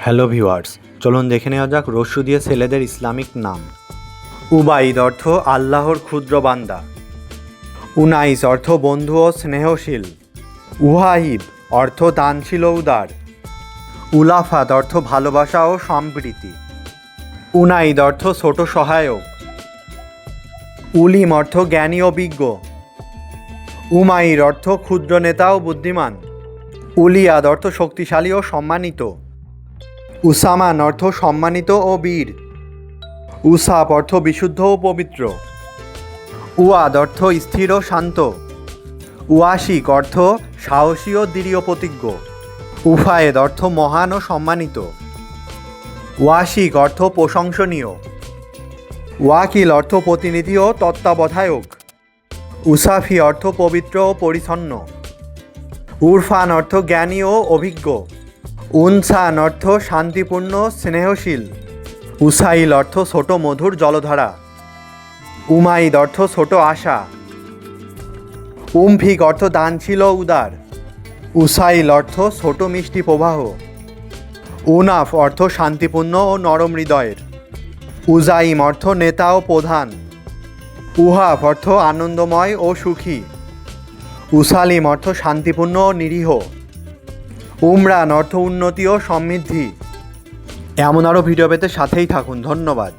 Hello viewers, চলুন দেখে নেওয়া যাক রস্যু দিয়ে ছেলেদের ইসলামিক নাম। উবাইদ অর্থ আল্লাহর ক্ষুদ্র বান্দা। উনাইস অর্থ বন্ধু ও স্নেহশীল। উহাহিব অর্থ দানশীল ও উদার। উলাফাত অর্থ ভালোবাসা ও সম্প্রীতি। উনাইদ অর্থ ছোট সহায়ক। উলিম অর্থ জ্ঞানী ও বিজ্ঞ। উমাইর অর্থ ক্ষুদ্র নেতা ও বুদ্ধিমান। উলিয়াদ অর্থ শক্তিশালী ও সম্মানিত। উসামান অর্থ সম্মানিত ও বীর। উসাপ অর্থ বিশুদ্ধ ও পবিত্র। উয়াদ অর্থ স্থির ও শান্ত। উয়াশিক অর্থ সাহসী ও দৃঢ় প্রতিজ্ঞ। উফায়েদ অর্থ মহান ও সম্মানিত। ওয়াশিক অর্থ প্রশংসনীয়। ওয়াকিল অর্থ প্রতিনিধি ও তত্ত্বাবধায়ক। উসাফি অর্থ পবিত্র ও পরিচ্ছন্ন। উরফান অর্থ জ্ঞানী ও অভিজ্ঞ। উনসান অর্থ শান্তিপূর্ণ স্নেহশীল। উসাইল অর্থ ছোট মধুর জলধারা। উমাইদ অর্থ ছোট আশা। উমফিক অর্থ দানশীল ও উদার। উসাইল অর্থ ছোট মিষ্টি প্রবাহ। উনাফ অর্থ শান্তিপূর্ণ ও নরম হৃদয়ের। উজাইম অর্থ নেতা ও প্রধান। উহাফ অর্থ আনন্দময় ও সুখী। উসালিম অর্থ শান্তিপূর্ণ ও নিরীহ। উমরান অর্থ উন্নতি ও সমৃদ্ধি। এমন আরও ভিডিও পেতে সাথেই থাকুন। ধন্যবাদ।